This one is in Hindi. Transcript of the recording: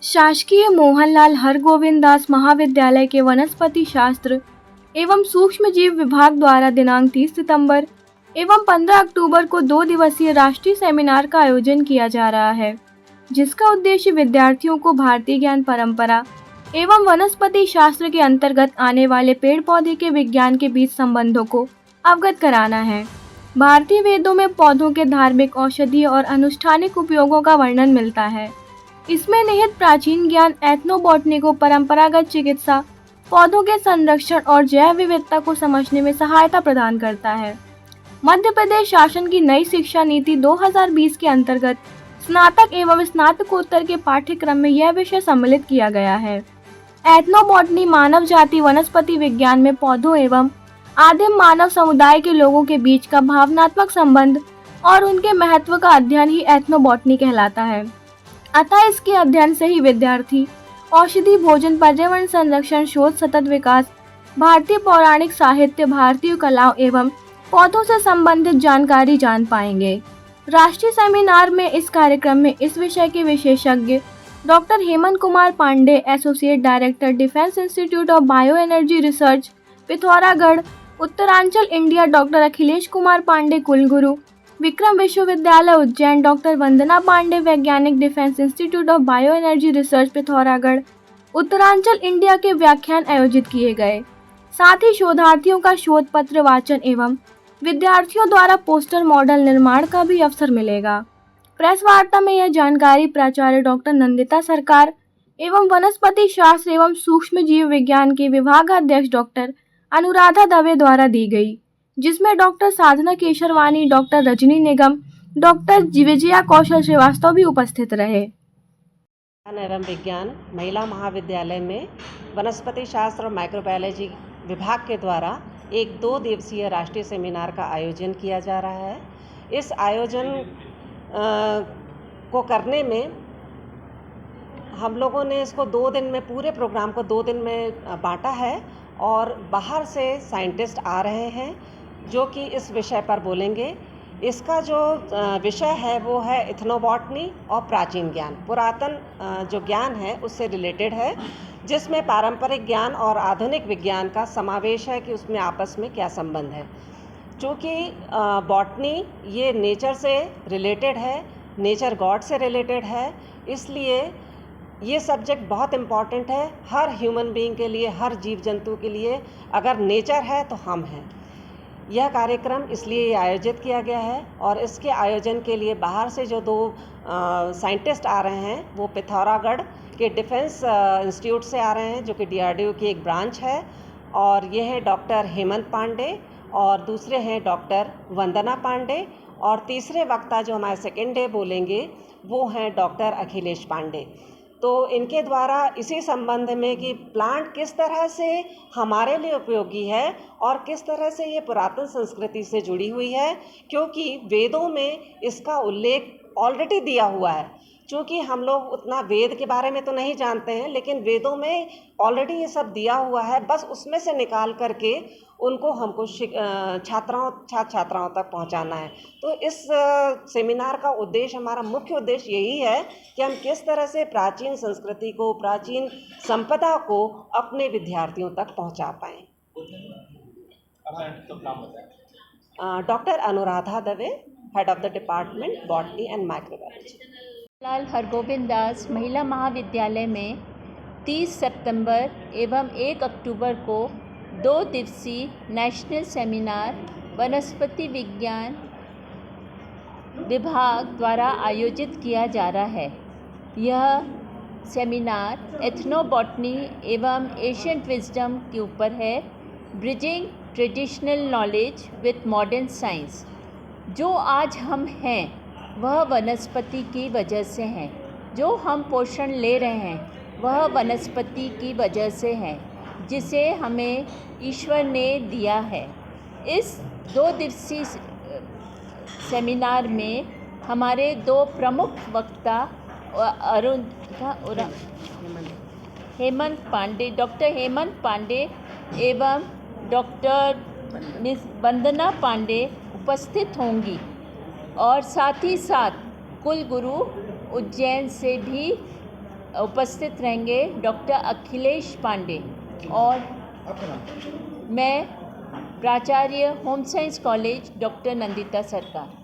शासकीय मोहनलाल हरगोविंद दास महाविद्यालय के वनस्पति शास्त्र एवं सूक्ष्मजीव विभाग द्वारा दिनांक 30 सितंबर एवं 15 अक्टूबर को 2 दिवसीय राष्ट्रीय सेमिनार का आयोजन किया जा रहा है, जिसका उद्देश्य विद्यार्थियों को भारतीय ज्ञान परंपरा एवं वनस्पति शास्त्र के अंतर्गत आने वाले पेड़ पौधे के विज्ञान के बीच संबंधों को अवगत कराना है। भारतीय वेदों में पौधों के धार्मिक, औषधीय और अनुष्ठानिक उपयोगों का वर्णन मिलता है। इसमें निहित प्राचीन ज्ञान एथनोबॉटनी को परंपरागत चिकित्सा, पौधों के संरक्षण और जैव विविधता को समझने में सहायता प्रदान करता है। मध्य प्रदेश शासन की नई शिक्षा नीति 2020 के अंतर्गत स्नातक एवं स्नातकोत्तर के पाठ्यक्रम में यह विषय सम्मिलित किया गया है। एथनोबॉटनी मानव जाति वनस्पति विज्ञान में पौधों एवं आदिम मानव समुदाय के लोगों के बीच का भावनात्मक संबंध और उनके महत्व का अध्ययन ही एथनोबॉटनी कहलाता है। अतः इसके अध्ययन से ही विद्यार्थी औषधि, भोजन, पर्यावरण संरक्षण, शोध, सतत विकास, भारतीय पौराणिक साहित्य, भारतीय कलाओं एवं पौधों से संबंधित जानकारी जान पाएंगे। राष्ट्रीय सेमिनार में इस कार्यक्रम में इस विषय के विशेषज्ञ doctor Hemant Kumar Pandey, associate director, Defence Institute of Bio Energy Research, Pithoragarh, Uttaranchal India, doctor Akhilesh Kumar Pandey, कुलगुरु, विक्रम विश्वविद्यालय उज्जैन, डॉक्टर वंदना पांडे, वैज्ञानिक, Defence Institute of Bio Energy Research, Pithoragarh, Uttaranchal India के व्याख्यान आयोजित किए गए। साथ ही शोधार्थियों का शोध पत्र वाचन एवं विद्यार्थियों द्वारा पोस्टर मॉडल निर्माण का भी अवसर मिलेगा। प्रेस वार्ता में यह जानकारी प्राचार्य डॉक्टर नंदिता सरकार एवं वनस्पति शास्त्र एवं सूक्ष्म जीव विज्ञान के विभागाध्यक्ष डॉक्टर अनुराधा दवे द्वारा दी गई, जिसमें डॉक्टर साधना केशरवानी, डॉक्टर रजनी निगम, डॉक्टर विजया कौशल श्रीवास्तव भी उपस्थित रहे। एवं विज्ञान महिला महाविद्यालय में वनस्पति शास्त्र और माइक्रोबायोलॉजी विभाग के द्वारा एक 2 दिवसीय राष्ट्रीय सेमिनार का आयोजन किया जा रहा है। इस आयोजन को करने में हम लोगों ने इसको 2 दिन में, पूरे प्रोग्राम को 2 दिन में बांटा है और बाहर से साइंटिस्ट आ रहे हैं जो कि इस विषय पर बोलेंगे। इसका जो विषय है वो है एथनोबॉटनी और प्राचीन ज्ञान, पुरातन जो ज्ञान है उससे रिलेटेड है, जिसमें पारंपरिक ज्ञान और आधुनिक विज्ञान का समावेश है कि उसमें आपस में क्या संबंध है। चूँकि बॉटनी ये नेचर से रिलेटेड है, नेचर गॉड से रिलेटेड है, इसलिए ये सब्जेक्ट बहुत इम्पॉर्टेंट है हर ह्यूमन बीइंग के लिए, हर जीव जंतु के लिए। अगर नेचर है तो हम हैं। यह कार्यक्रम इसलिए आयोजित किया गया है और इसके आयोजन के लिए बाहर से जो 2 साइंटिस्ट आ रहे हैं वो पिथौरागढ़ के डिफेंस इंस्टीट्यूट से आ रहे हैं, जो कि डीआरडीओ की एक ब्रांच है, और ये है डॉक्टर हेमंत पांडे और दूसरे हैं डॉक्टर वंदना पांडे, और तीसरे वक्ता जो हमारे सेकेंड डे बोलेंगे वो हैं डॉक्टर अखिलेश पांडे। तो इनके द्वारा इसी संबंध में कि प्लांट किस तरह से हमारे लिए उपयोगी है और किस तरह से ये पुरातन संस्कृति से जुड़ी हुई है, क्योंकि वेदों में इसका उल्लेख ऑलरेडी दिया हुआ है। क्योंकि हम लोग उतना वेद के बारे में तो नहीं जानते हैं, लेकिन वेदों में ऑलरेडी ये सब दिया हुआ है, बस उसमें से निकाल करके उनको हमको छात्राओं तक पहुंचाना है। तो इस सेमिनार का उद्देश्य, हमारा मुख्य उद्देश्य यही है कि हम किस तरह से प्राचीन संस्कृति को, प्राचीन संपदा को अपने विद्यार्थियों तक पहुंचा पाएँ। Doctor Anuradha Dave, head of the department botany and microbiology. Lal Hargovind Das Mahila Mahavidyalaya में 30 सितंबर एवं 1 अक्टूबर को 2 दिवसीय नेशनल सेमिनार वनस्पति विज्ञान विभाग द्वारा आयोजित किया जा रहा है। यह सेमिनार एथनोबॉटनी एवं एशियंट विजडम के ऊपर है, bridging traditional knowledge with modern science. जो आज हम हैं वह वनस्पति की वजह से हैं, जो हम पोषण ले रहे हैं वह वनस्पति की वजह से है, जिसे हमें ईश्वर ने दिया है। इस 2 दिवसीय सेमिनार में हमारे 2 प्रमुख वक्ता डॉक्टर हेमंत पांडे एवं डॉक्टर वंदना पांडे उपस्थित होंगी, और साथ ही साथ कुलगुरु उज्जैन से भी उपस्थित रहेंगे डॉक्टर अखिलेश पांडे और मैं प्राचार्य home science college doctor Nandita सरकार।